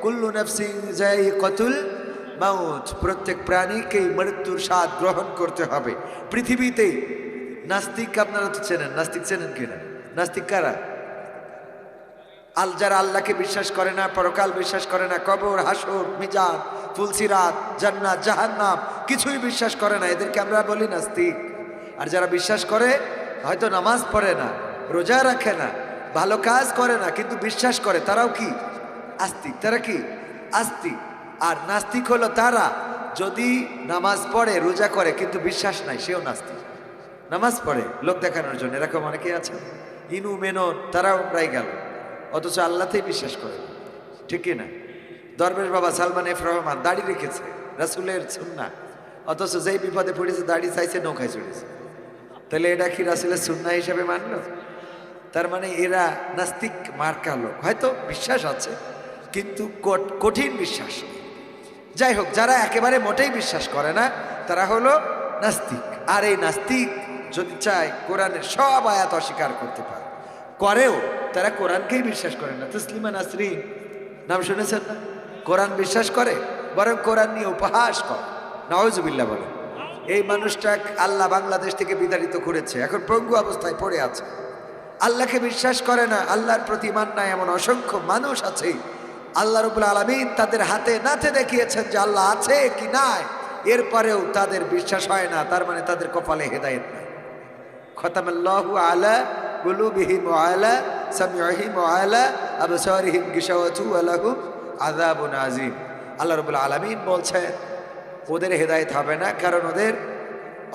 কুল্লু নাফসিন যায়িকাতুল মাউত, প্রত্যেক প্রাণীকেই মৃত্যুর স্বাদ গ্রহণ করতে হবে। পৃথিবীতে নাস্তিক, আপনারা তো চেনেন, নাস্তিক চেনেন কিনা? নাস্তিক কারা? যারা আল্লাহকে বিশ্বাস করে না, পরকাল বিশ্বাস করে না, কবর, হাসর, মিজান, ফুলসিরাত, জান্নাত, জাহান্নাম কিছুই বিশ্বাস করে না, এদেরকে আমরা বলি নাস্তিক। আর যারা বিশ্বাস করে, হয়তো নামাজ পড়ে না, রোজা রাখে না, ভালো কাজ করে না, কিন্তু বিশ্বাস করে, তারাও কি আস্তিক? তারা কি আস্তিক। আর নাস্তিক হলো তারা যদি নামাজ পড়ে, রোজা করে, কিন্তু বিশ্বাস নাই, সেও নাস্তিক। নামাজ পড়ে লোক দেখানোর জন্য, এরকম অনেকেই আছে। ইনু মেনন তারাও প্রায় গেল, অথচ আল্লাহতেই বিশ্বাস করে, ঠিক কিনা? দরবেশ বাবা সালমান এফ রহমান দাড়ি রেখেছে, রাসূলের সুন্নাহ, অথচ যেই বিপদে পড়েছে দাড়ি চাইছে, নৌকায় চড়েছে। তাহলে এটা কি রাসূলের সুন্নাহ হিসেবে মানলো? তার মানে এরা নাস্তিক মার্কা লোক, হয়তো বিশ্বাস আছে কিন্তু কঠিন বিশ্বাস। যাই হোক, যারা একেবারে মোটেই বিশ্বাস করে না তারা হলো নাস্তিক। আর এই নাস্তিক যদি চায় কোরআনের সব আয়াত অস্বীকার করতে পারে, করেও, তারা কোরআনকেই বিশ্বাস করে না। তসলিমা নাসরিন নাম শুনেছেন না? কোরআন বিশ্বাস করে, বরং কোরআন নিয়ে উপহাস করে। নাউজুবিল্লাহ বলে। এই মানুষটা আল্লাহ বাংলাদেশ থেকে বিতাড়িত করেছে, এখন পঙ্গু অবস্থায় পড়ে আছে। আল্লাহকে বিশ্বাস করে না, আল্লাহর প্রতি মান নাই, এমন অসংখ্য মানুষ আছে। আল্লাহ রাব্বুল আলামিন তাদের হাতে নাতে দেখিয়েছেন যে আল্লাহ আছে কি নাই, এরপরেও তাদের বিশ্বাস হয় না, তার মানে তাদের কপালে হেদায়েত নাই। খতামাল্লাহু আলা কুলুবিহিম ওয়া আলা সামিউহিম ওয়া আলা আবসারিহিম গিশাওয়াতু ওয়া লাহুম আযাবুন আযীম। আল্লাহ রাব্বুল আলামিন বলছেন ওদের হেদায়েত হবে না, কারণ ওদের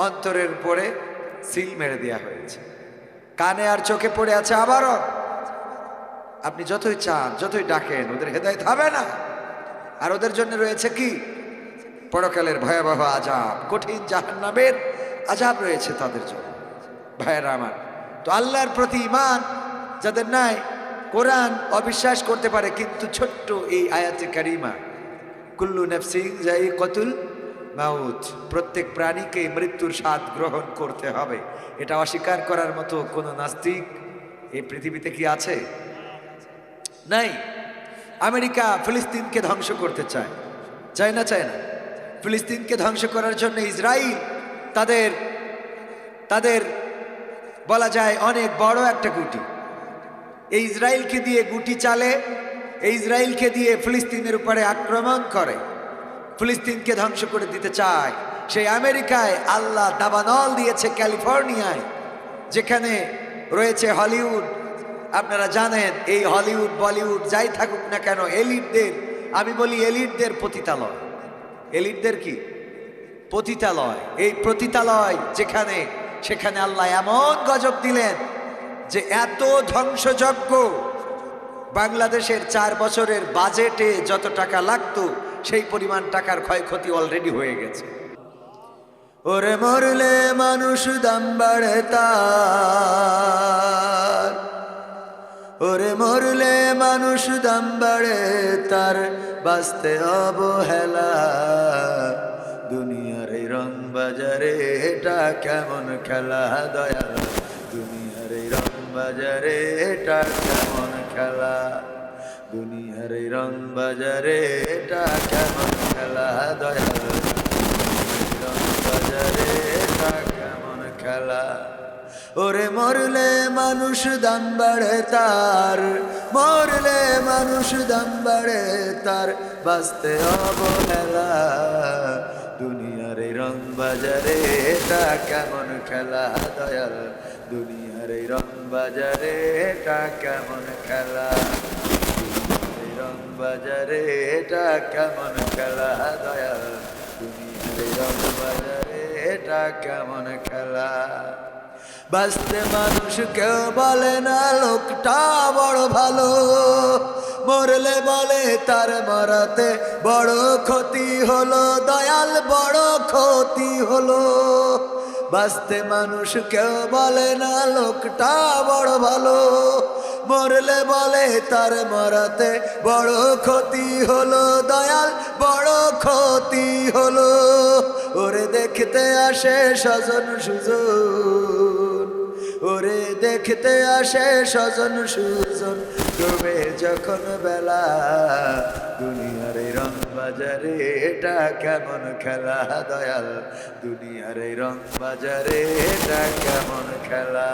অন্তরের উপরে সিল মেরে দেওয়া হয়েছে, কানে আর চোখে পড়ে আছে। আবারও আপনি যতই চান, যতই ডাকেন, ওদের হেদায়েত হবে না। আর ওদের জন্য রয়েছে কি? পরকালের ভয়াবহ আযাব, কঠিন জাহান্নামের আযাব রয়েছে তাদের জন্য। ভাইয়েরা আমার, তো আল্লাহর প্রতি ঈমান যাদের নাই, কোরআন অবিশ্বাস করতে পারে, কিন্তু ছোট্ট এই আয়াতে কারিমা, কুল্লু নাফসিন যায়িকাতুল মাউত, প্রত্যেক প্রাণীকে মৃত্যুর স্বাদ গ্রহণ করতে হবে, এটা অস্বীকার করার মতো কোনো নাস্তিক এই পৃথিবীতে কি আছে? নাই। আমেরিকা ফিলিস্তিনকে ধ্বংস করতে চায়, চায় না? চায় না। ফিলিস্তিনকে ধ্বংস করার জন্য ইসরায়েল তাদের বলা যায় অনেক বড় একটা গুটি, এই ইসরায়েলকে দিয়ে গুটি চালে, এই ইসরায়েলকে দিয়ে ফিলিস্তিনের উপরে আক্রমণ করে, ফিলিস্তিনকে ধ্বংস করে দিতে চায়। সেই আমেরিকায় আল্লাহ দাবানল দিয়েছে ক্যালিফোর্নিয়ায়, যেখানে রয়েছে হলিউড। আপনারা জানেন এই হলিউড বলিউড যাই থাকুক না কেন, এলিটদের, আমি বলি এলিটদের পতিতালয়। এলিটদের কি পতিতালয়? এই পতিতালয় যেখানে, সেখানে আল্লাহ এমন গজব দিলেন যে এত ধ্বংসযজ্ঞ, বাংলাদেশের 4 বছরের বাজেটে যত টাকা লাগতো সেই পরিমাণ টাকার ক্ষয়ক্ষতি অলরেডি হয়ে গেছে। ওরে মরলে মানুষ দাম বাড়ে তার, ওরে মরলে মানুষ দাম বাড়ে তার, বাঁচতে অবহেলা, দুনিয়ার এই রং বাজারে এটা কেমন খেলা দয়াল, দুনিয়ার এই রং বাজারে এটা কেমন খেলা, দুনিয়ার এই রং বাজারে এটা কেমন খেলা দয়াল, রং বাজারে এটা কেমন খেলা। ওরে মরলে মানুষ দাম বাড়ে তার, মরলে মানুষ দাম বাড়ে তার, বাঁচতে অবহেলা, দুনিয়ার এই রং বাজারে এটা কেমন খেলা দয়াল, দুনিয়ার এই রং বাজারে এটা কেমন খেলা, দুনিয়ার এই রং বাজারে এটা কেমন খেলা দয়াল, দুনিয়ার এই রং বাজারে এটা কেমন খেলা। বাঁচতে মানুষ কেউ বলে না লোকটা বড় ভালো, মরলে বলে তার মরাতে বড় ক্ষতি হলো দয়াল, বড় ক্ষতি হলো। বাঁচতে মানুষ কেউ বলে না লোকটা বড় ভালো, মরলে বলে তার মরাতে বড় ক্ষতি হলো দয়াল, বড় ক্ষতি হলো। ওরে দেখতে আসে স্বজন সুজন, ওরে দেখতে আসে স্বজন সুজন, ডুবে যখন বেলা, বাজারে এটা কেমন খেলা দয়াল, দুনিয়ার এই রং বাজারে এটা কেমন খেলা,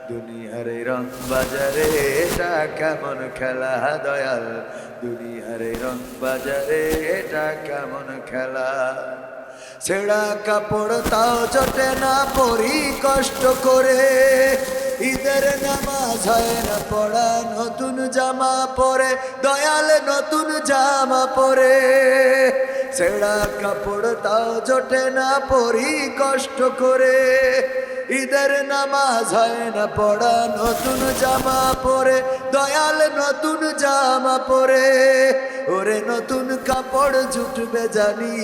দুনিয়ার এই রং বাজারে এটা কেমন খেলা দয়াল, দুনিয়ার এই রং বাজারে এটা কেমন খেলা। ছেঁড়া কাপড় তাও জোটে না পরি কষ্ট করে, ঈদের নামাজ হয় না পড়া, নতুন জামা পরে দয়াল নতুন জামা পরে। ছেঁড়া কাপড় তাও জোটে না পরি কষ্ট করে, ঈদের নামাজ হয় না পড়া, নতুন জামা পরে দয়াল নতুন জামা পরে। ওরে নতুন কাপড় জুটবে জানি,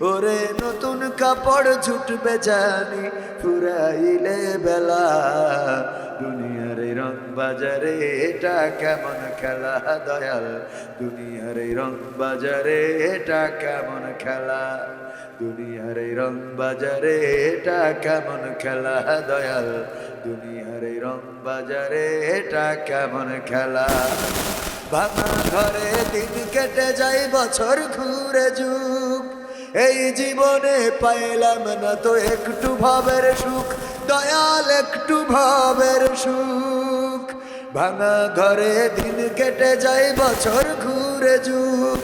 ওরে নতুন কাপড় জুটবে জানি, ফুরাইলে বেলা, দুনিয়ার এই রং বাজারে এটা কেমন খেলা দয়াল, দুনিয়ার এই রং বাজারে এটা কেমন খেলা, দুনিয়ার এই রং বাজারে এটা কেমন খেলা দয়াল, দুনিয়ার এই রং বাজারে এটা কেমন খেলা। ভাঙা ঘরে দিন কেটে যায় বছর ঘুরে যুগ, এই জীবনে পাইলাম না তো একটু ভাবের সুখ দয়াল, একটু ভাবের সুখ। ভাঙা ঘরে দিন কেটে যায় বছর ঘুরে যুগ,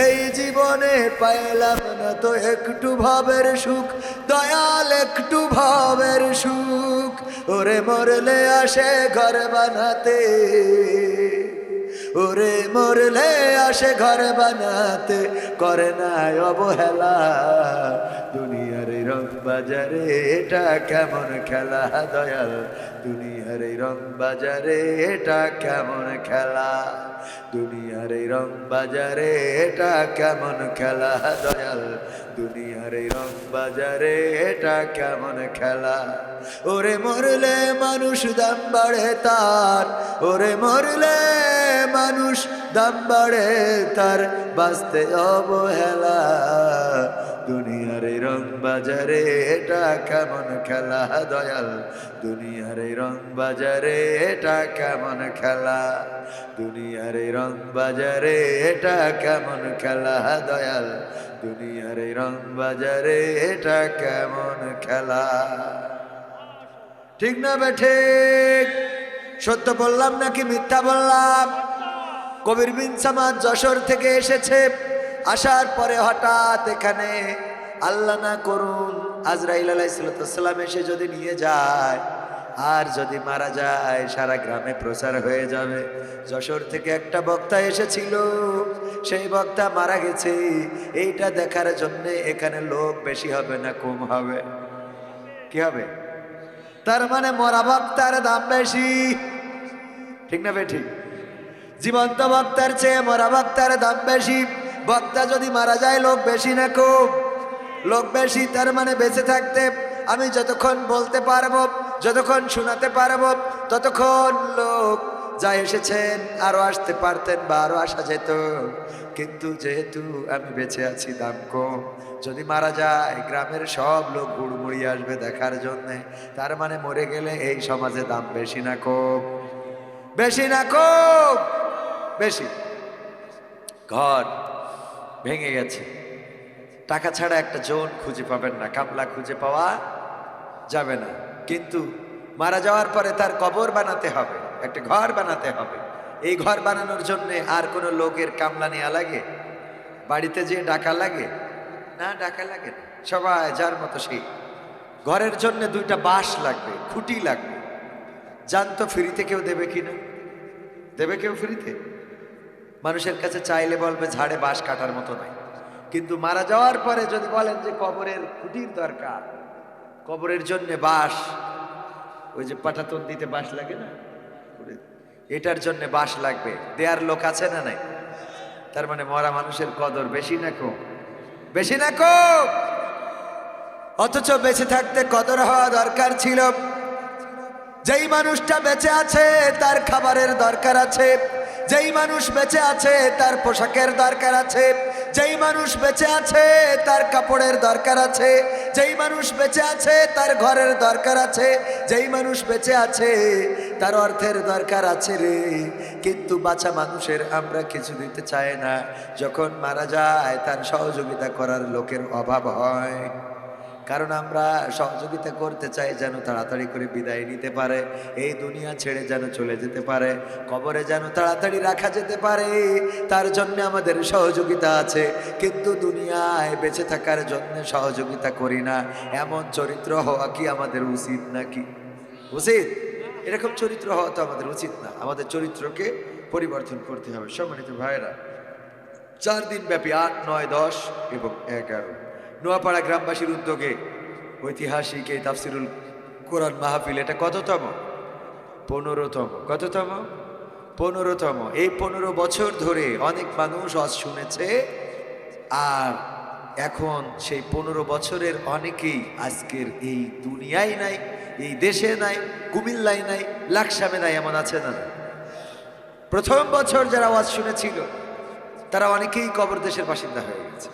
এই জীবনে পাইলাম না তো একটু ভাবের সুখ দয়াল, একটু ভাবের সুখ। ওরে মরলে আসে ঘর বানাতে, ওরে মরলে আসে ঘর বানাতে, করে না অবহেলা, দুনিয়ার এই রং বাজারে এটা কেমন খেলা দয়াল, দুনিয়ার এই রং বাজারে এটা কেমন খেলা, দুনিয়ার এই রং বাজারে এটা কেমন খেলা দয়াল, দুনিয়ার এই রং বাজারে এটা কেমন খেলা। ওরে মরলে মানুষ দাম বাড়ে তার, ওরে মরলে মানুষ দাম বাড়ে তার, বাঁচতে অবহেলা, দুনিয়ার এই রং বাজারে এটা কেমন খেলা দয়াল, দুনিয়ার এই রং বাজারে এটা কেমন খেলা, দুনিয়ার এই রং বাজারে এটা কেমন খেলা দয়াল, দুনিয়ার এই রং বাজারে এটা কেমন খেলা। ঠিক না বেঠিক? সত্য বললাম নাকি মিথ্যা বললাম? কবির বিন সামাদ যশোর থেকে এসেছে, আসার পরে হঠাৎ এখানে আল্লাহ না করুন আজরাইল আলাইহিস সালাম এসে যদি নিয়ে যায়, আর যদি মারা যায় সারা গ্রামে প্রচার হয়ে যাবে। যশোর থেকে একটা বক্তা এসেছিল, সেই বক্তা মারা গেছে, এইটা দেখার জন্য এখানে লোক বেশি হবে না কম হবে? কি হবে? তার মানে মরা বক্তার দাম বেশি, ঠিক না বেঠিক? জীবন্ত বক্তার চেয়ে মরা বক্তার দাম বেশি। বক্তা যদি মারা যায় লোক বেশি না কম? লোক বেশি। তার মানে বেঁচে থাকতে আমি যতক্ষণ বলতে পারবো, যতক্ষণ শোনাতে পারবো, ততক্ষণ লোক যা এসেছেন আরো আসতে পারতেন বা আরো আসা যেত, কিন্তু যেহেতু আমি বেঁচে আছি দাম কম। যদি মারা যায় গ্রামের সব লোক হুড়মুড়ি আসবে দেখার জন্যে। তার মানে মরে গেলে এই সমাজে দাম বেশি না কম? বেশি না কম? বেশি। ঘর ভেঙে গেছে, টাকা ছাড়া একটা জোন খুঁজে পাবেন না, কামলা খুঁজে পাওয়া যাবে না, কিন্তু মারা যাওয়ার পরে তার কবর বানাতে হবে, একটা ঘর বানাতে হবে। এই ঘর বানানোর জন্য আর কোনো লোকের কামলা নেওয়া লাগে? বাড়িতে যে ডাকা লাগে না? ডাকা লাগে না, সবাই যার মতো সেই। ঘরের জন্য দুইটা বাঁশ লাগবে, খুঁটি লাগবে। জানতো ফ্রিতে কেউ দেবে কিনা? দেবে কেউ ফ্রিতে? মানুষের কাছে চাইলে বলবে ঝাড়ে বাঁশ কাটার মতো নাই। কিন্তু মারা যাওয়ার পরে যদি বলেন যে কবরের খুঁটির দরকার, কবরের জন্য বাঁশ, ওই যে পাটাতন দিতে বাঁশ লাগে না, এটার জন্য বাঁশ লাগবে, দেয়ার লোক আছে না নাই? তার মানে মরা মানুষের কদর বেশি না কম? বেশি না কম? অথচ বেঁচে থাকতে কদর হওয়া দরকার ছিল। যেই মানুষটা বেঁচে আছে তার খাবারের দরকার আছে, যেই মানুষ বেঁচে আছে তার পোশাকের দরকার আছে, যেই মানুষ বেঁচে আছে তার কাপড়ের দরকার আছে, যেই মানুষ বেঁচে আছে তার ঘরের দরকার আছে, যেই মানুষ বেঁচে আছে তার অর্থের দরকার আছে রে। কিন্তু বাঁচা মানুষের আমরা কিছু দিতে চাই না। যখন মারা যায় তার সহযোগিতা করার লোকের অভাব হয়, কারণ আমরা সহযোগিতা করতে চাই যেন তাড়াতাড়ি করে বিদায় নিতে পারে, এই দুনিয়া ছেড়ে যেন চলে যেতে পারে, কবরে যেন তাড়াতাড়ি রাখা যেতে পারে, তার জন্য আমাদের সহযোগিতা আছে। কিন্তু দুনিয়ায় বেঁচে থাকার জন্য সহযোগিতা করি না, এমন চরিত্র হওয়া কি আমাদের উচিত নাকি? উচিত? এরকম চরিত্র হওয়া তো আমাদের উচিত না। আমাদের চরিত্রকে পরিবর্তন করতে হবে। সম্মানিত ভাইরা, 4 দিন ব্যাপী 8, 9, 10 এবং 11 নোয়াপাড়া গ্রামবাসীর উদ্যোগে ঐতিহাসিক এই তাফসিরুল কোরআন মাহফিল, এটা কততম? 15তম। কততম? 15তম। এই 15 বছর ধরে অনেক মানুষ ওয়াজ শুনেছে, আর এখন সেই 15 বছরের অনেকেই আজকের এই দুনিয়ায় নাই, এই দেশে নাই, কুমিল্লায় নাই, লাকসামে নাই, এমন আছে না? প্রথম বছর যারা ওয়াজ শুনেছিল তারা অনেকেই কবর দেশের বাসিন্দা হয়ে গেছে।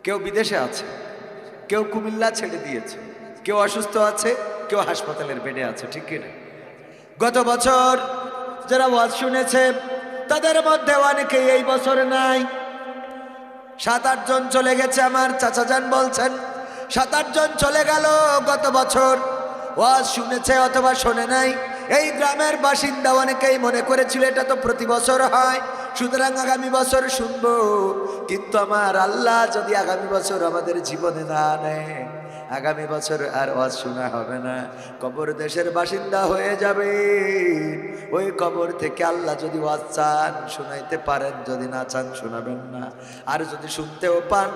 কেউ বিদেশে আছে, কেউ কুমিল্লা ছেড়ে দিয়েছে, কেউ অসুস্থ আছে, কেউ হাসপাতালের বেডে আছে, ঠিক কিনা? গত বছর যারা ওয়াজ শুনেছে তাদের মধ্যে অনেকেই এই বছর নাই। 7-8 জন চলে গেছে। আমার চাচাজান বলছেন 7-8 জন চলে গেল গত বছর, ওয়াজ শুনেছে অথবা শোনে নাই। এই গ্রামের বাসিন্দা অনেকেই মনে করেছিল এটা তো প্রতি বছর হয়, সুতরাং আগামী বছর শুনবো। কিন্তু আমার আল্লাহ যদি আগামী বছর আমাদের জীবনে না নেয়, আগামী বছর আর ওয়াজ শোনা হবে না, কবর দেশের বাসিন্দা হয়ে যাবে। ওই কবর থেকে আল্লাহ যদি ওয়াজ চান শোনাইতে পারেন, যদি না চান শোনাবেন না। আর যদি শুনতেও পান,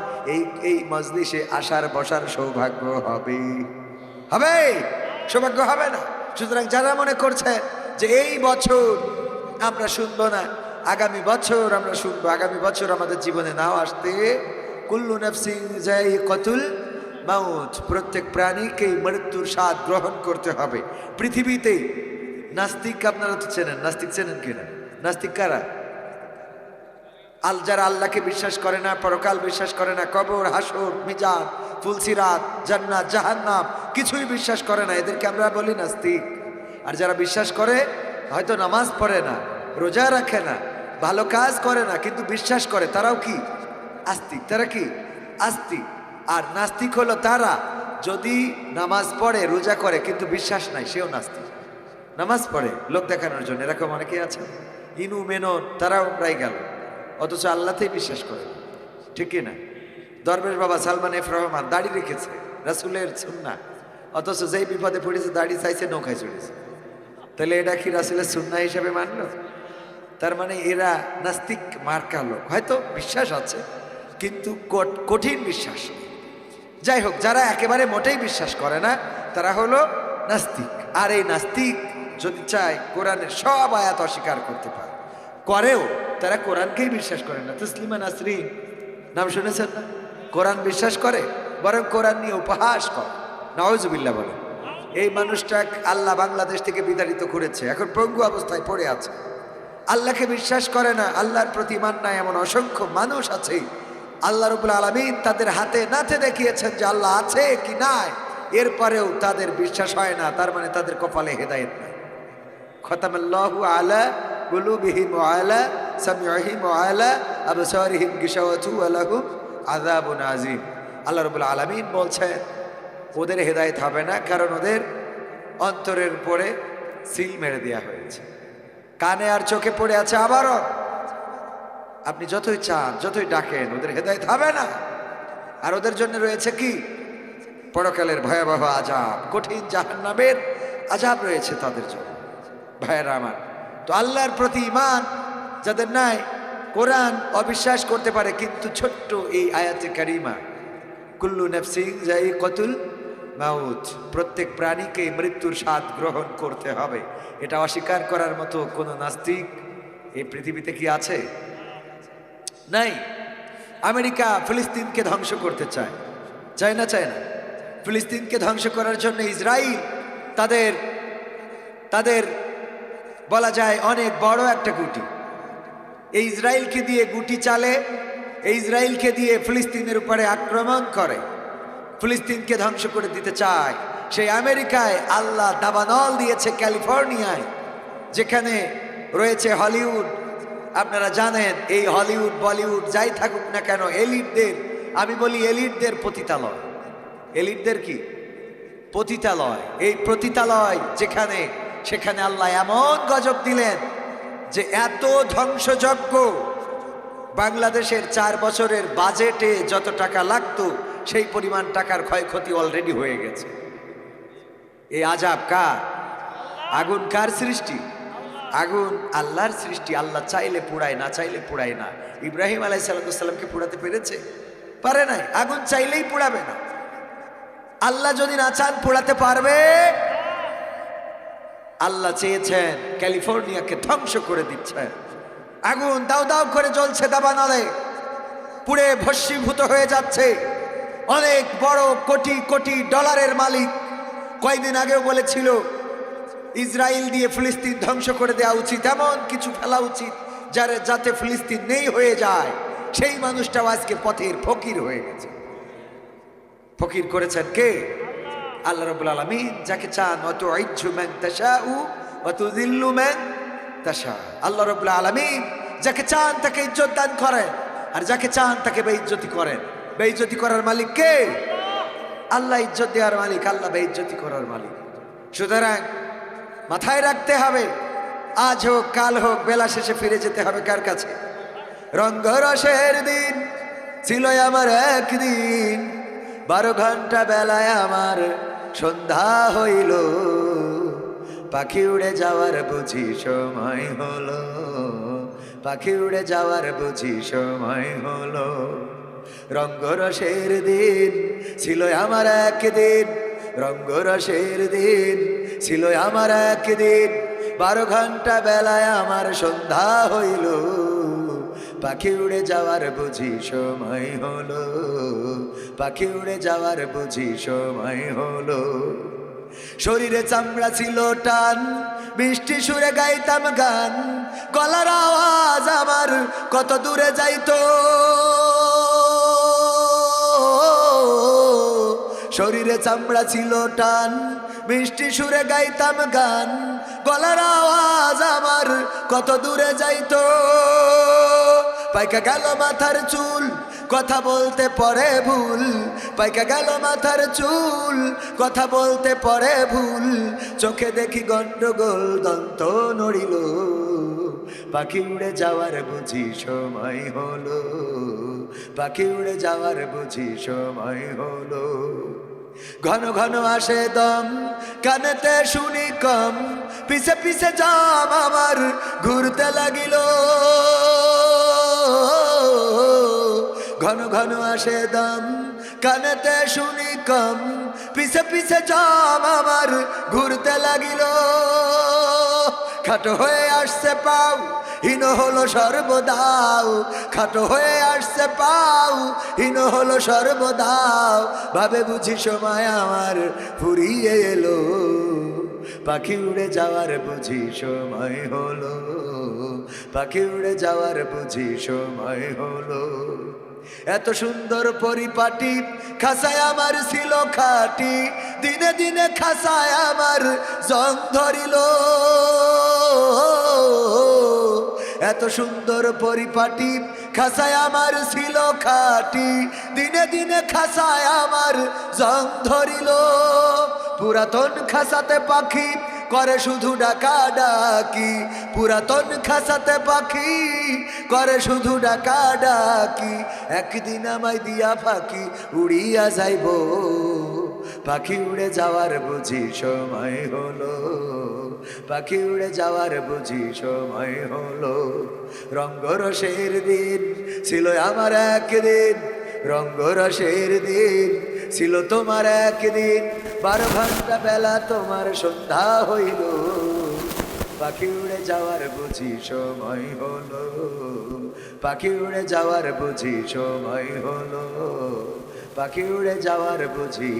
এই মজলিসে আসার বসার সৌভাগ্য হবে? হবে? সৌভাগ্য হবে না। সুতরাং যারা মনে করছে যে এই বছর আমরা শুনবো না, আগামী বছর আমরা শুনবো, আগামী বছর আমাদের জীবনে নাও আসতে, কুল্লু নাফসিন যায়িকাতুল মাউত, প্রত্যেক প্রাণীকেই মৃত্যুর স্বাদ গ্রহণ করতে হবে। পৃথিবীতে নাস্তিক, আপনারা তো চেনেন, নাস্তিক চেনেন কিনা? নাস্তিক কারা? যারা আল্লাহকে বিশ্বাস করে না, পরকাল বিশ্বাস করে না, কবর, হাসর, মিজান, ফুলসিরাত, জান্নাত, জাহান্নাম কিছুই বিশ্বাস করে না, এদেরকে আমরা বলি নাস্তিক। আর যারা বিশ্বাস করে, হয়তো নামাজ পড়ে না, রোজা রাখে না, ভালো কাজ করে না, কিন্তু বিশ্বাস করে, তারাও কি? আস্তিক। তারা কি? আস্তিক। আর নাস্তিক হলো তারা যদি নামাজ পড়ে, রোজা করে, কিন্তু বিশ্বাস নাই, সেও নাস্তিক। নামাজ পড়ে লোক দেখানোর জন্য, এরকম অনেকেই আছে। ইনু মেনন, তারাও প্রায় গেল, অথচ আল্লাহতেই বিশ্বাস করে, ঠিক কিনা? দরবেশ বাবা সালমান এফ রহমান দাড়ি রেখেছে, রাসূলের সুন্নাহ, অথচ যেই বিপদে পড়েছে দাড়ি চাইছে, নৌকায় চড়েছে। তাহলে এটা কি রাসূলের সুন্নাহ হিসেবে মানলো? তার মানে এরা নাস্তিক মার্কা লোক, হয়তো বিশ্বাস আছে কিন্তু কঠিন বিশ্বাস। যাই হোক, যারা একেবারে মোটেই বিশ্বাস করে না তারা হলো নাস্তিক। আর এই নাস্তিক যদি চায় কোরআনের সব আয়াত অস্বীকার করতে পারে, করেও, তারা কোরআনকেই বিশ্বাস করে না। তসলিমা নাসরিন নাম শুনেছেন না? কোরআন বিশ্বাস করে, বরং কোরআন নিয়ে উপহাস করে। নাউজুবিল্লাহ বলে। এই মানুষটা আল্লাহ বাংলাদেশ থেকে বিতাড়িত করেছে, এখন পঙ্গু অবস্থায় পড়ে আছে। আল্লাহকে বিশ্বাস করে না, আল্লাহর প্রতি ঈমান নাই, এমন অসংখ্য মানুষ আছে। আল্লাহ রাব্বুল আলামিন তাদের হাতে নাতে দেখিয়েছেন যে আল্লাহ আছে কি নাই, এরপরেও তাদের বিশ্বাস হয় না, তার মানে তাদের কপালে হেদায়েত নাই। খতামাল্লাহু আলা কুলুবিহিম ওয়া আলা সামিউহিম ওয়া আলা আবসারিহিম গিশাওয়াতু ওয়া লাহুম আযাবুন আযীম। আল্লাহ রাব্বুল আলামিন বলছেন ওদের হেদায়েত হবে না, কারণ ওদের অন্তরের উপরে সিল মেরে দেওয়া হয়েছে, কানে আর চোখে পড়ে আছে। আবারও আপনি যতই চান, যতই ডাকেন, ওদের হেদায়েত হবে না। আর ওদের জন্য রয়েছে কি? পরকালের ভয়াবহ আযাব, কঠিন জাহান্নামের আযাব রয়েছে তাদের জন্য। ভাইয়েরা আমার, তো আল্লাহর প্রতি ঈমান যাদের নাই, কোরআন অবিশ্বাস করতে পারে, কিন্তু ছোট্ট এই আয়াতে কারিমা, কুল্লু নাফসিন যায়িকাতুল মাউত, প্রত্যেক প্রাণীকে মৃত্যুর স্বাদ গ্রহণ করতে হবে, এটা অস্বীকার করার মতো কোনো নাস্তিক এই পৃথিবীতে কি আছে? নাই। আমেরিকা ফিলিস্তিনকে ধ্বংস করতে চায়, চায় না? চায় না। ফিলিস্তিনকে ধ্বংস করার জন্য ইসরায়েল তাদের বলা যায় অনেক বড় একটা গুটি, এই ইসরায়েলকে দিয়ে গুটি চালে, এই ইসরায়েলকে দিয়ে ফিলিস্তিনের উপরে আক্রমণ করে, ফিলিস্তিনকে ধ্বংস করে দিতে চায়। সেই আমেরিকায় আল্লাহ দাবানল দিয়েছে ক্যালিফোর্নিয়ায়, যেখানে রয়েছে হলিউড। আপনারা জানেন এই হলিউড বলিউড যাই থাকুক না কেন, এলিটদের, আমি বলি এলিটদের পতিতালয়। এলিটদের কি পতিতালয়? এই পতিতালয় যেখানে, সেখানে আল্লাহ এমন গজব দিলেন যে এত ধ্বংসযজ্ঞ, বাংলাদেশের 4 বছরের বাজেটে যত টাকা লাগতো সেই পরিমাণ টাকার ক্ষয়ক্ষতি অলরেডি হয়ে গেছে। এই আযাব কার? আগুন কার সৃষ্টি? আগুন আল্লাহর সৃষ্টি। আল্লাহ চাইলে পোড়ায়, না চাইলে পোড়ায় না। ইব্রাহিম আলাইহিস সালামকে পোড়াতে পেরেছে? পারে নাই। আগুন চাইলেই পোড়াবে না। আল্লাহ যদি না চান পোড়াতে পারবে? আল্লাহ চেয়েছেন ক্যালিফোর্নিয়াকে ধ্বংস করে দিচ্ছেন। আগুন দাউ দাউ করে জ্বলছে দাবানলে, পুড়ে ভস্মীভূত হয়ে যাচ্ছে। অনেক বড় কোটি কোটি ডলারের মালিক কয়েকদিন আগেও বলেছিল ইসরায়েল দিয়ে ফিলিস্তিন ধ্বংস করে দেওয়া উচিত, এমন কিছু ফেলা উচিত যাতে ফিলিস্তিন নেই হয়ে যায়। সেই মানুষটাও আজকে পথের ফকির হয়ে গেছে। ফকির করেছেন কে? আল্লাহ রাব্বুল আলামিন। যাকে চান ওয়াতুইজ্জু মান তাশাউ ওয়া তুযিল্লু মান তাশা। আল্লাহ রাব্বুল আলামিন যাকে চান তাকে ইজ্জত দান করেন, আর যাকে চান তাকে বেইজ্জতি করেন। বেইজ্জতি করার মালিক কে? আল্লাহ। ইজ্জত দেওয়ার মালিক আল্লাহ, বেইজ্জতি করার মালিক। সুতরাং মাথায় রাখতে হবে, আজ হোক কাল হোক বেলা শেষে ফিরে যেতে হবে কার কাছে? রঙ্গরসের দিন ছিল আমার একদিন, 12 ঘন্টা বেলায় আমার সন্ধ্যা হইল, পাখি উড়ে যাওয়ার বুঝি সময় হলো, পাখি উড়ে যাওয়ার বুঝি সময় হলো। রঙ্গরসের দিন ছিল আমার একদিন, রঙ্গরসের দিন ছিল আমার একদিন, 12 ঘন্টা বেলায় আমার সন্ধ্যা হইল, পাখি উড়ে যাওয়ার বুঝি সময় হলো, পাখি উড়ে যাওয়ার বুঝি সময় হলো। শরীরে চামড়া ছিল টান, মিষ্টি সুরে গাইতাম গান, গলার আওয়াজ আমার কত দূরে যাইতো। শরীরে চামড়া ছিল টান, মিষ্টি সুরে গাইতাম গান, গলার আওয়াজ আমার কত দূরে যাইতো। পাইকা গেল মাথার চুল, কথা বলতে পরে ভুল, পাইকা গেল মাথার চুল, কথা বলতে পরে ভুল, চোখে দেখি গন্ডগোল, দন্ত নড়িল, পাখি উড়ে যাওয়ার বুঝি সময় হলো, পাখি উড়ে যাওয়ার বুঝি সময় হলো। ঘন ঘন আসে দম, কানেতে শুনি কম, পিছে পিছে জাম আমার ঘুরতে লাগিল। ঘন ঘন আসে দম, কানেতে শুনি কম, পিছে পিছে জাম আমার ঘুরতে লাগিল। খাটো হয়ে আসছে পাও, হীন হলো সর্বদাও, খাটো হয়ে আসছে পাও, হীন হলো সর্বদাও, ভাবে বুঝি সময় আমার ফুরিয়ে এলো, পাখি উড়ে যাওয়ার বুঝি সময় হলো, পাখি উড়ে যাওয়ার বুঝি সময় হলো। এত সুন্দর পরিপাটি খাসায় আমার ছিল খাটি, দিনে দিনে খাসায় আমার জং ধরিল। এত সুন্দর পরিপাটি খাসায় আমার ছিল খাটি, দিনে দিনে খাসায় আমার জং ধরিল। পুরাতন খাসাতে পাখি করে শুধু ডাকা ডাকি, পুরাতন খাসাতে পাখি করে শুধু ডাকা ডাকি, একদিন আমায় দিয়া ফাঁকি উড়িয়া যাইব, পাখি উড়ে যাওয়ার বুঝি সময় হলো, পাখি উড়ে যাওয়ার বুঝি সময় হলো। রঙ্গরসের দিন ছিল আমার একদিন, রঙ্গরসের দিন ছিল তোমার একদিন, 12 ঘন্টা বেলা তোমার সন্ধ্যা হইল, পাখি উড়ে যাওয়ার বুঝি সময় হলো, পাখি উড়ে যাওয়ার বুঝি সময় হলো, পাখি উড়ে যাওয়ার বুঝি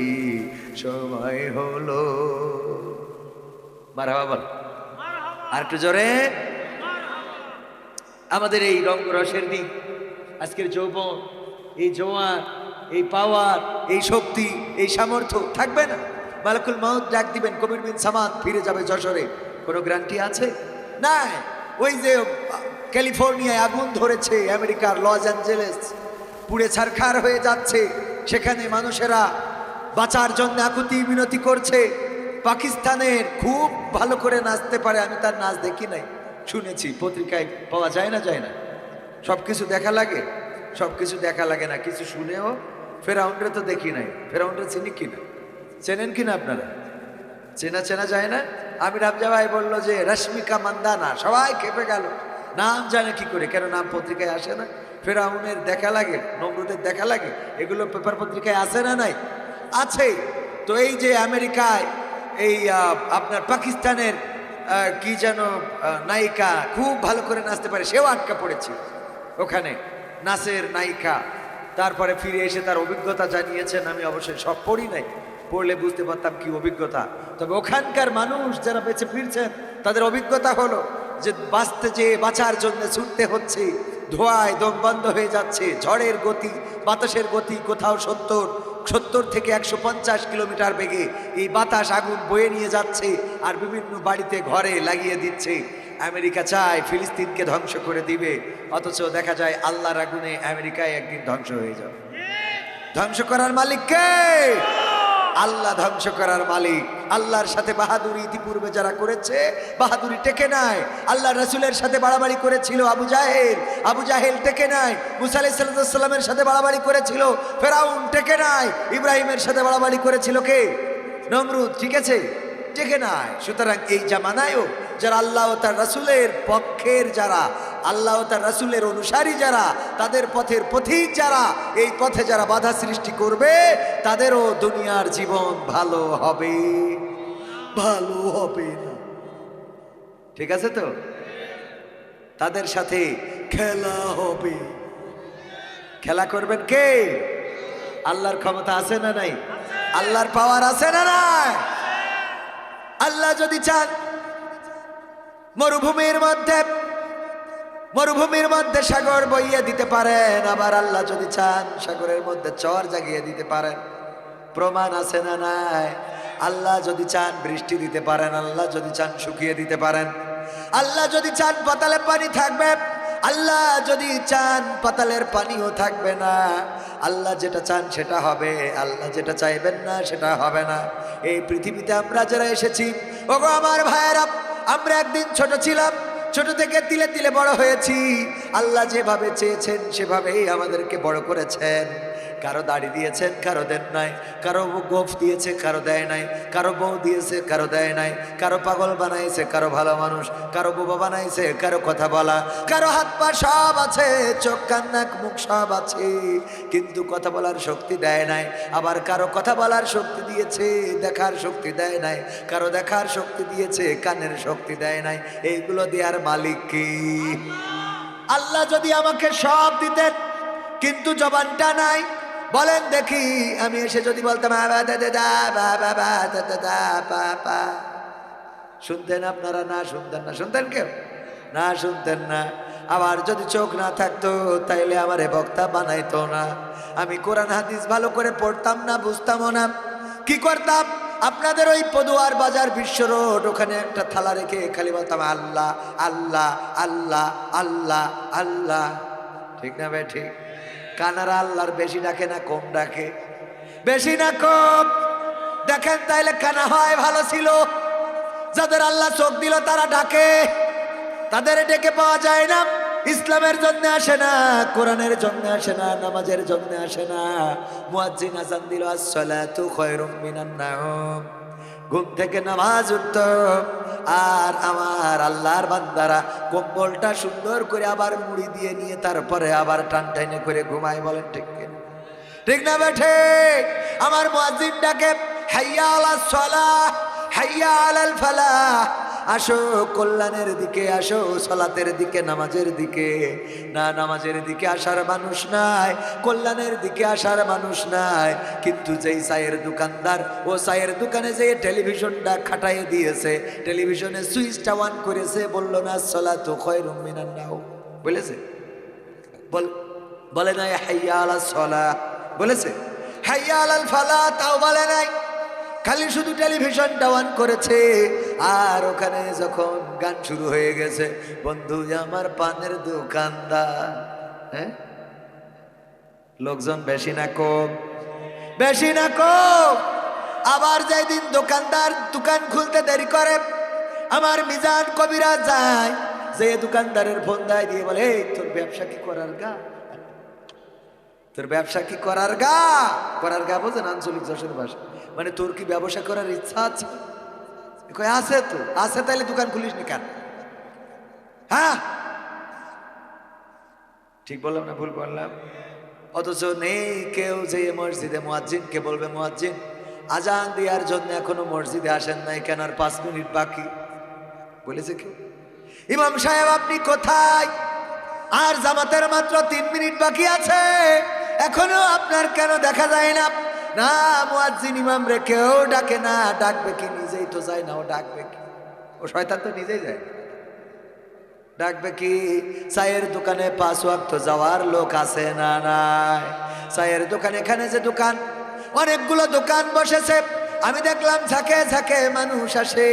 সময় হলো। মারহাবা বল, আর একটু জোরে। আমাদের এই রঙ্গরসের দিন, আজকের যৌবন, এই জোয়ার, এই পাওয়ার, এই শক্তি, এই সামর্থ্য থাকবে না। মালাকুল মাউত ডাক দিবেন, কবির বিন সামাদ ফিরে যাবে যশোরে, কোনো গ্যারান্টি আছে? নাই। ওই যে ক্যালিফোর্নিয়ায় আগুন ধরেছে, আমেরিকার লস অ্যাঞ্জেলেস পুড়ে ছারখার হয়ে যাচ্ছে, সেখানে মানুষেরা বাঁচার জন্য আকুতি মিনতি করছে। পাকিস্তানের খুব ভালো করে নাচতে পারে, আমি তার নাচ দেখি নাই, শুনেছি, পত্রিকায় পাওয়া যায় না, যায় না, সব কিছু দেখা লাগে, সব কিছু দেখা লাগে না, কিছু শুনেও। ফেরাউনরে তো দেখি নাই, ফেরাউনরে চিনি কিনা, চেনেন কিনা আপনারা? চেনা যায় না। আমির হামজা ভাই বললো যে রশ্মিকা মান্দানা, সবাই খেপে গেল, নাম জানে কি করে, কেন নাম পত্রিকায় আসে না? ফেরাউনের দেখা লাগে, নমরুদের দেখা লাগে, এগুলো পেপার পত্রিকায় আসে না? নাই, আছে। তো এই যে আমেরিকায় এই আপনার পাকিস্তানের কি যেন নায়িকা খুব ভালো করে নাচতে পারে, সেও আটকা পড়েছে ওখানে, নাচের নায়িকা। তারপরে ফিরে এসে তার অভিজ্ঞতা জানিয়েছেন, আমি অবশ্যই সব পড়ি নাই, পড়লে বুঝতে পারতাম কি অভিজ্ঞতা। তবে ওখানকার মানুষ যারা বেঁচে ফিরছেন তাদের অভিজ্ঞতা হলো যে বাঁচার জন্য ছুটতে হচ্ছে, ধোঁয়ায় দম বন্ধ হয়ে যাচ্ছে, ঝড়ের গতি, বাতাসের গতি কোথাও 70 থেকে 150 কিলোমিটার বেগে এই বাতাস আগুন বয়ে নিয়ে যাচ্ছে আর বিভিন্ন বাড়িতে ঘরে লাগিয়ে দিচ্ছে। আমেরিকা চায় ফিলিস্তিনকে ধ্বংস করে দিবে, অথচ দেখা যায় আল্লাহর আগুনে আমেরিকায় একদিন ধ্বংস হয়ে যাবে। ধ্বংস করার মালিক কে? আল্লাহ ধ্বংস করার মালিক। আল্লাহর সাথে বাহাদুরি ইতিপূর্বে যারা করেছে, বাহাদুরি টেকে নাই। আল্লাহ রাসূলের সাথে বাড়াবাড়ি করেছিল আবু জাহেল টেকে নাই। মুসা আলাইহিস সালামের সাথে বাড়াবাড়ি করেছিল ফেরাউন, টেকে নাই। ইব্রাহিমের সাথে বাড়াবাড়ি করেছিল কে? নমরুদ, ঠিক আছে, টেকে নাই। সুতরাং এই জামানায়ও যারা আল্লাহ ও তার রাসূলের পক্ষের, যারা আল্লাহ ও তার রাসূলের অনুসারী, যারা তাদের পথের পথিক, যারা এই পথে যারা বাধা সৃষ্টি করবে, তাদেরও দুনিয়ার জীবন ভালো হবে, ভালো হবে না। ঠিক আছে তো? তাদের সাথে খেলা হবে। খেলা করবেন কে? আল্লাহর ক্ষমতা আছে না নাই? আল্লাহর পাওয়ার আছে না নাই? আল্লাহ যদি চান মরুভূমির মধ্যে সাগর বইয়ে দিতে পারেন, আবার আল্লাহ যদি চান সাগরের মধ্যে চর জাগিয়ে দিতে পারেন। প্রমাণ আছে না নাই? আল্লাহ যদি চান বৃষ্টি দিতে পারেন, আল্লাহ যদি চান শুকিয়ে দিতে পারেন। আল্লাহ যদি চান পাতালে পানি থাকবে, আল্লাহ যদি চান পাতালের পানিও থাকবে না। আল্লাহ যেটা চান সেটা হবে, আল্লাহ যেটা চাইবেন না সেটা হবে না। এই পৃথিবীতে আমরা যারা এসেছি, ওগো আমার ভাইয়েরা, আমরা একদিন ছোট ছিলাম, ছোট থেকে তিলে তিলে বড় হয়েছি। আল্লাহ যেভাবে চেয়েছেন সেভাবেই আমাদেরকে বড় করেছেন। কারো দাড়ি দিয়েছেন, কারো দেন নাই, কারো গোফ দিয়েছে, কারো দেয় নাই, কারো বউ দিয়েছে, কারো দেয় নাই, কারো পাগল বানাইছে, কারো ভালো মানুষ, কারো বোবা বানাইছে, কারো কথা বলা, কারো হাত পা সব আছে, চোখ কান নাক মুখ সব আছে, কিন্তু কথা বলার শক্তি দেয় নাই। আবার কারো কথা বলার শক্তি দিয়েছে, দেখার শক্তি দেয় নাই, কারো দেখার শক্তি দিয়েছে, কানের শক্তি দেয় নাই। এইগুলো দেওয়ার মালিক কি? আল্লাহ যদি আমাকে সব দিতেন কিন্তু জবানটা নাই, বলেন দেখি, আমি এসে যদি বলতাম শুনতেন আপনারা? না শুনতেন না। শুনতেন কেউ? না শুনতেন না। আবার যদি চোখ না থাকতো তাইলে আমারে বক্তা বানাইতো না। আমি কোরআন হাদিস ভালো করে পড়তাম না, বুঝতামও না। কি করতাম? আপনাদের ওই পদুয়ার বাজার বিশ্ব রোড, ওখানে একটা থালা রেখে খালি বলতাম আল্লাহ আল্লাহ আল্লাহ আল্লাহ আল্লাহ। ঠিক না ভাই? ঠিক। কানারা আল্লাহর বেশি ডাকে না কম ডাকে? বেশি না কম? দেখেন তাইলে কানা হয় ভালো ছিল। যাদের আল্লাহ চোখ দিল তারা ডাকে, তাদের ডেকে পাওয়া যায় না। ইসলামের জন্য আসে না, কোরআনের জন্য আসে না, নামাজের জন্য আসে না। মুয়াজ্জিন আযান দিল, আসসালাতু খায়রুম মিনান নাওম, ঘুম থেকে নামাজ উঠত, আর আমার আল্লাহর বান্দারা কম্বলটা সুন্দর করে আবার মুড়ি দিয়ে নিয়ে তারপরে আবার টান টাইনে করে ঘুমায়। বলেন ঠিক কিনা? ঠিক না বেঠে? আমার মুয়াজ্জিন ডাকে, হাইয়া আলাস সালাহ, হাইয়া আলাল ফালাহ, আসো কল্যাণের দিকে, আসো সালাতের দিকে, নামাজের দিকে। না, নামাজের দিকে আসার মানুষ নাই, কল্যাণের দিকে আসার মানুষ নাই। কিন্তু যেই চায়ের দোকানদার, ও চায়ের দোকানে যে টেলিভিশনটা খাটাইয়ে দিয়েছে, টেলিভিশনে সুইচটা অন করেছে, বললো না সালাতু খায়রুম মিনান নাওম, বলেছে? বলে নাই হাইয়া আলাস সালাহ, বলেছে? হাইয়া আলাল ফালাহ তাও বলে নাই, খালি শুধু টেলিভিশনটা অন করেছে আর ওখানে যখন গান শুরু হয়ে গেছে, বন্ধু আমার পানের দোকানদার, হ্যাঁ লোকজন বেশি না কম, বেশি না কম। আবার যেই দিন দোকানদার দোকান খুলতে দেরি করে, আমার মিজান কবিরা যায়, যে দোকানদারের ফোন দেয়, দিয়ে বলে এই তোর ব্যবসা কি করার গা, তোর ব্যবসা কি করার গা। করার গা বোঝেন আঞ্চলিক যশোর ভাষা, মানে তোর কি ব্যবসা করার ইচ্ছা আছে? আছে তো, আছে তাহলে দোকান খুলিস নি কেন? হ্যাঁ ঠিক বললাম না ভুল বললাম? অথচ নেই কেউ যে মসজিদে মুয়াজ্জিনকে বলবে মুয়াজ্জিন আজান দেওয়ার জন্য এখনো মসজিদে আসেন নাই কেন, আর 5 মিনিট বাকি, বলেছে কেউ? ইমাম সাহেব আপনি কোথায়, আর জামাতের মাত্র 3 মিনিট বাকি আছে, এখনো আপনার কেন দেখা যায় না? না, মুয়াজ্জিন ইমাম রে কেউ ডাকে না, ডাকবে কি? নিজেই তো যায় না, ও ডাকবে কি? ও শয়তান তো নিজেই যায়, ডাকবে কি? চায়ের দোকানে 5 ওয়াক্ত যাওয়ার লোক আছে না নাই? চায়ের দোকান, এখানে যে দোকান, অনেকগুলো দোকান বসেছে, আমি দেখলাম ঝাঁকে ঝাঁকে মানুষ আসে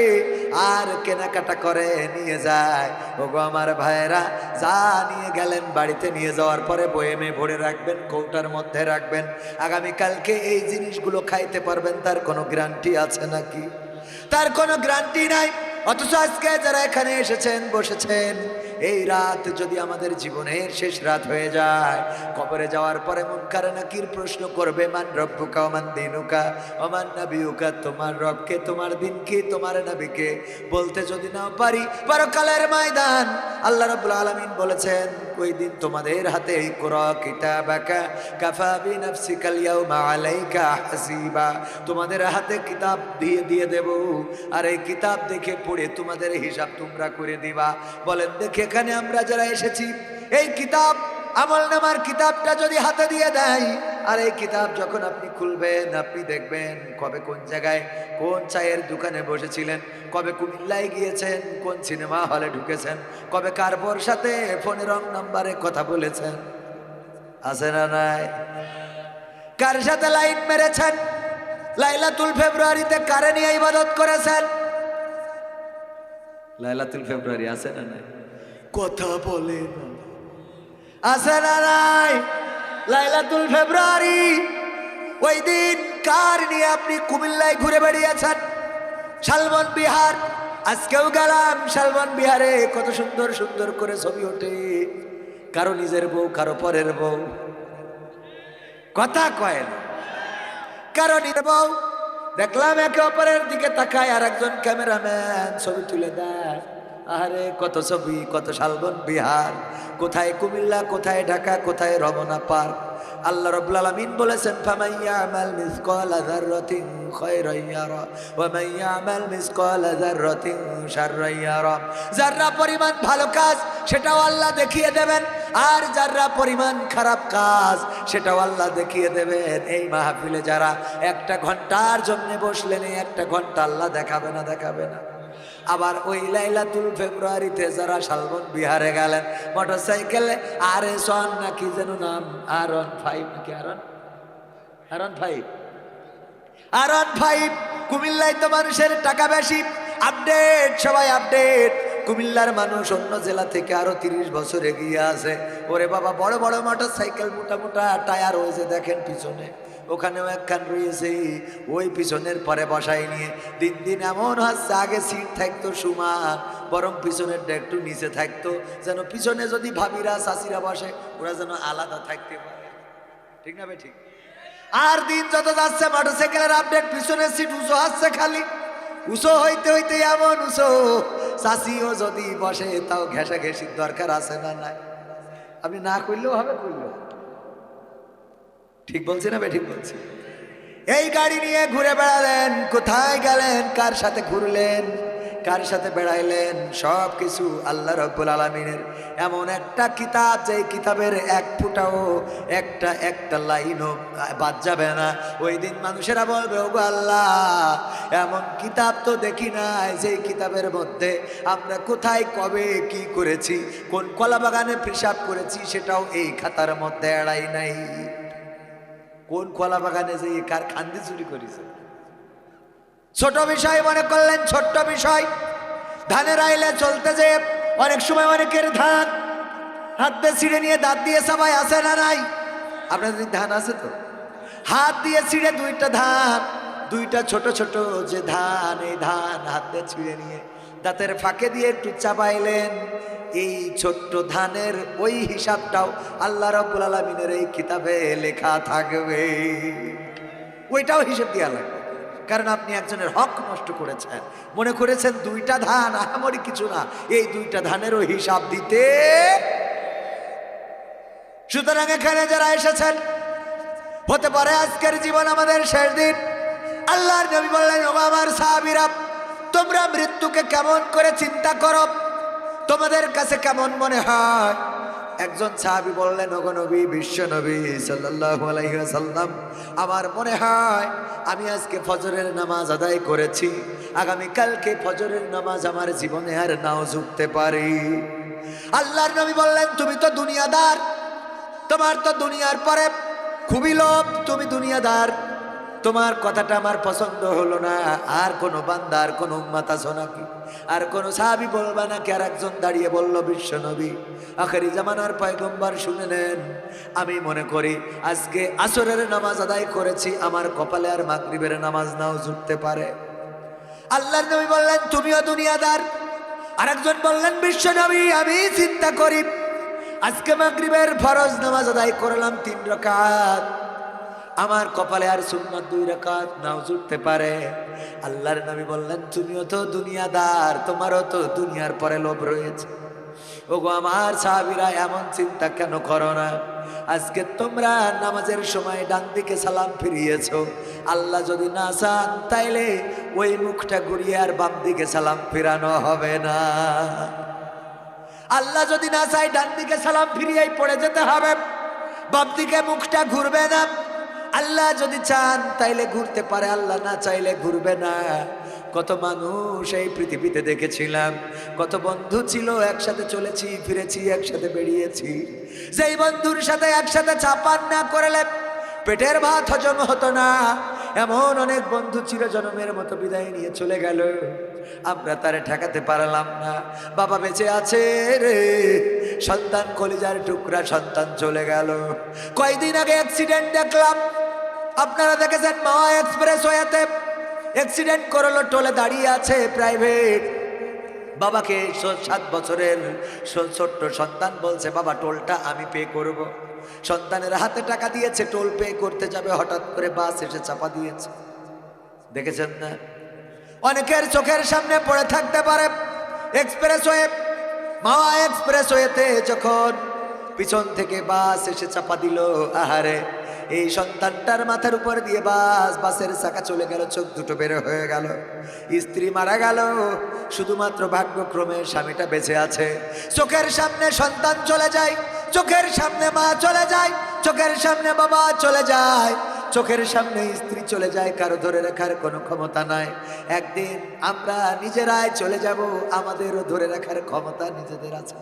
আর কেনাকাটা করে নিয়ে যায়। ওগো আমার ভাইয়েরা, যা নিয়ে গেলেন বাড়িতে নিয়ে যাওয়ার পরে বয়েমে ভরে রাখবেন, কৌটার মধ্যে রাখবেন, আগামীকালকে এই জিনিসগুলো খাইতে পারবেন, তার কোনো গ্যারান্টি আছে নাকি? তার কোনো গ্যারান্টি নাই। অথচ আজকে যারা এখানে এসেছেন বসেছেন, এই রাত যদি আমাদের জীবনের শেষ রাত হয়ে যায়, কবরে যাওয়ার পরে মুনকার নাকির প্রশ্ন করবে, মান রব্বুকা ওমান দিনুকা ওমান নাবিয়ুকা, তোমার রবকে, তোমার দিন কি, তোমার নবীকে বলতে যদি না পারি, পরকালের ময়দান আল্লাহ রাব্বুল আলামিন বলেছেন ওই দিন তোমাদের হাতে ইকরা কিতাবাকা কাফা বিনাফসিকাল ইয়াউমা আলাইকা হাসিবা, তোমাদের হাতে কিতাব দিয়ে দেব, আর এই কিতাব দেখে পড়ে তোমাদের হিসাব তোমরা করে দিবা। বলেন দেখে, এখানে আমরা যারা এসেছি, এই কিতাব আমলনামার কিতাবটা যদি হাতে দিয়ে দেয়, আর এই কিতাব যখন আপনি খুলবেন, আপনি দেখবেন কবে কোন জায়গায় কোন চায়ের দোকানে বসেছিলেন, কবে কুমিল্লায় গিয়েছেন, কোন সিনেমা হলে ঢুকেছেন, কবে কার বোর সাথে ফোনে রং নাম্বারে কথা বলেছেন, আছে না নাই? কার সাথে লাইন মেরেছেন, লাইলাতুল ফেব্রুয়ারিতে কারে নিয়ে ইবাদত করেছেন? লাইলাতুল ফেব্রুয়ারি আছে না নাই? কথা বলে না, আছে না নাই? লাইলাতুল ফেব্রুয়ারি, ওই দিন কার নিয়ে আপনি কুমিল্লায় ঘুরে বেড়িয়েছেন? শালবন বিহার, আজকেও গেলাম শালবন বিহারে, কত সুন্দর সুন্দর করে ছবি ওঠে, কারো নিজের বউ, কারো পরের বউ, কথা কয় না, কারো নিজের বউ। দেখলাম একে অপরের দিকে তাকায়, আর একজন ক্যামেরাম্যান ছবি তুলে দেয়। আরে কত ছবি, কত শালবন বিহার, কোথায় কুমিল্লা, কোথায় ঢাকা, কোথায় রমনা পার্ক। আল্লাহ রাব্বুল আলামিন বলেছেন ফামান ইয়ামাল মিসকালা যাররাতিন খায়রান ইয়ারা ওয়া মান ইয়ামাল মিসকালা যাররাতিন শাররান ইয়ারা। যারা পরিমাণ ভালো কাজ সেটাও আল্লাহ দেখিয়ে দেবেন, আর যারা পরিমাণ খারাপ কাজ সেটাও আল্লাহ দেখিয়ে দেবেন। এই মাহফিলে যারা 1 ঘন্টার জন্য বসলেন, এই 1 ঘন্টা আল্লাহ দেখাবে না, দেখাবে না। আবার ওই লাইলাতুল ফেব্রুয়ারিতে যারা শালবন বিহারে গেলেন মোটরসাইকেলে, আরে সন নাকি যেন নাম, R15 নাকি R15, কুমিল্লায় তো মানুষের টাকা বেশি, আপডেট, সবাই আপডেট। কুমিল্লার মানুষ অন্য জেলা থেকে আরো 30 বছর এগিয়ে আছে। ওরে বাবা, বড় বড় মোটরসাইকেল, মোটা মোটা টায়ার হয়েছে, দেখেন পিছনে, ওখানেও একখান রয়েছে, ওই পিছনের পরে বসাই নিয়ে দিন দিন এমন হচ্ছে, আগে সিট থাকতো সমান, বরং পিছনেরটা একটু নিচে থাকতো, যেন পিছনে যদি ভাবিরা চাচিরা বসে ওরা যেন আলাদা থাকতে পারে, ঠিক না ভাই? ঠিক। আর দিন যত যাচ্ছে মোটরসাইকেলের আপডেট, পিছনের সিট উঁচু আসছে, খালি উঁচু হইতে হইতে এমন উঁচু, চাচিও যদি বসে তাও ঘেঁষা ঘেঁষির দরকার আছে না নাই? আপনি না করলেও হবে, করলেও। ঠিক বলছি না ভাই? ঠিক বলছি। এই গাড়ি নিয়ে ঘুরে বেড়ালেন, কোথায় গেলেন, কার সাথে ঘুরলেন, কার সাথে বেড়াইলেন, সব কিছু আল্লাহ রাব্বুল আলামিনের এমন একটা কিতাব, যে কিতাবের 1 ফুটাও একটা লাইনও বাদ যাবে না। ওই দিন মানুষেরা বলবে, ওগো আল্লাহ, এমন কিতাব তো দেখি নাই, যে কিতাবের মধ্যে আমরা কোথায় কবে কি করেছি, কোন কলা বাগানে পেশাব করেছি সেটাও এই খাতার মধ্যে এড়াই নাই। কোন কলা বাগানে যে কার খান্দি চুরি করেছে, ছোট বিষয় মনে করলেন, ছোট্ট বিষয়। ধানের আইলে চলতে যে অনেক সময় অনেকের ধান হাত দিয়ে ছিঁড়ে নিয়ে দাঁত দিয়ে সবাই আসে না নাই? আপনাদের ধান আছে তো? হাত দিয়ে ছিঁড়ে দুইটা ছোট ছোট যে ধান, এই ধান হাত দিয়ে ছিঁড়ে নিয়ে দাঁতের ফাঁকে দিয়ে একটু চাবাইলেন। এই ছোট্ট ধানের ওই হিসাবটাও আল্লাহ রাব্বুল আলামিনের এই কিতাবে লেখা থাকবে। ওইটাও হিসেব দেওয়া লাগবে, কারণ আপনি একজনের হক নষ্ট করেছেন। মনে করেছেন দুইটা ধান আহামরি কিছু না, এই দুইটা ধানেরও হিসাব দিতে। সুতরাং এখানে যারা এসেছেন, হতে পারে আজকের জীবন আমাদের শেষ দিন। আল্লাহর নবী বললেন, ও আমার সাহাবীরা, তোমরা মৃত্যুকে কেমন করে চিন্তা করো? তোমাদের কাছে কেমন মনে হয়? একজন সাহাবী বললেন, ওগো নবী, বিশ্ব নবী সাল্লাল্লাহু আলাইহি ওয়াসাল্লাম, আমার মনে হয় আমি আজকে ফজরের নামাজ আদায় করেছি, আগামী কালকে ফজরের নামাজ আমার জীবনে আর নাও জুটতে পারি। আল্লাহর নবী বললেন, তুমি তো দুনিয়াদার, তোমার তো দুনিয়ার পরে খুবই লোভ, তুমি দুনিয়াদার, তোমার কথাটা আমার পছন্দ হলো না। আর কোন বান্দা, আর কোন উম্মত আছো নাকি? আর কোন সাহাবী বলবা নাকি? আর একজন দাঁড়িয়ে বলল, বিশ্ব নবী, আখেরি জামানার পয়গম্বর, শুনে নেন, আমি মনে করি আজকে আসরের নামাজ আদায় করেছি, আমার কপালে আর মাগরিবের নামাজ নাও জুটতে পারে। আল্লাহর নবী বললেন, তুমিও দুনিয়াদার। আরেকজন বললেন, বিশ্ব নবী, আমি চিন্তা করি আজকে মাগরিবের ফরজ নামাজ আদায় করলাম 3 রাকাত, আমার কপালে আর সুন্নাত 2 রাকাত নাও জুটতে পারে। আল্লাহর নবী বললেন, তুমিও তো দুনিয়াদার, তোমারও তো দুনিয়ার পরে লোভ রয়েছে। ওগো আমার সাহাবীরা, এমন চিন্তা কেন করো না? আজকে তোমরা নামাজের সময় ডান দিকে সালাম ফিরিয়েছো, আল্লাহ যদি না চান তাইলে ওই মুখটা ঘুরিয়ে আর বাম দিকে সালাম ফিরানো হবে না। আল্লাহ যদি না চায় ডান দিকে সালাম ফিরিয়েই পড়ে যেতে হবে, বাম দিকে মুখটা ঘুরবে না। আল্লাহ যদি চান তাইলে ঘুরতে পারে, আল্লাহ না চাইলে ঘুরবে না। কত মানুষ এই পৃথিবীতে দেখেছিলাম, কত বন্ধু ছিল, একসাথে চলেছি ফিরেছি, একসাথে বেরিয়েছি। যেই বন্ধুর সাথে একসাথে চাপান না করলে পেটের ভাত হজম হতো না, এমন অনেক বন্ধু চিরজন্মের মতো বিদায় নিয়ে চলে গেল, আমরা তারে ঠেকাতে পারলাম না। বাবা বেঁচে আছে রে, সন্তান কলিজার টুকরা, সন্তান চলে গেল। কয়দিন আগে অ্যাক্সিডেন্ট দেখলাম, আপনারা দেখেছেন, মাওয়া এক্সপ্রেস ওয়েতে অ্যাক্সিডেন্ট করলো, টোলে দাঁড়িয়ে আছে প্রাইভেট। বাবাকে 7 বছরের ছোট্ট সন্তান বলছে, বাবা টোলটা আমি পে করব। সন্তানের হাতে টাকা দিয়েছে, টোল পে করতে যাবে, হঠাৎ করে বাস এসে চাপা দিয়েছে। দেখেছেন না? অনেকের চোখের সামনে পড়ে থাকতে পারে এক্সপ্রেসওয়ে, মাওয়া এক্সপ্রেসওয়েতে যখন পিছন থেকে বাস এসে চাপা দিল, আহারে, এই সন্তানটার মাথার উপর দিয়ে বাসের চাকা চলে গেল, চোখ দুটো বের হয়ে গেল, স্ত্রী মারা গেল, শুধুমাত্র ভাগ্যক্রমে স্বামীটা বেঁচে আছে। চোখের সামনে সন্তান চলে যায়, চোখের সামনে মা চলে যায়, চোখের সামনে বাবা চলে যায়, চোখের সামনে স্ত্রী চলে যায়, কারো ধরে রাখার কোনো ক্ষমতা নাই। একদিন আমরা নিজেরাই চলে যাব, আমাদেরও ধরে রাখার ক্ষমতা নিজেদের আছে।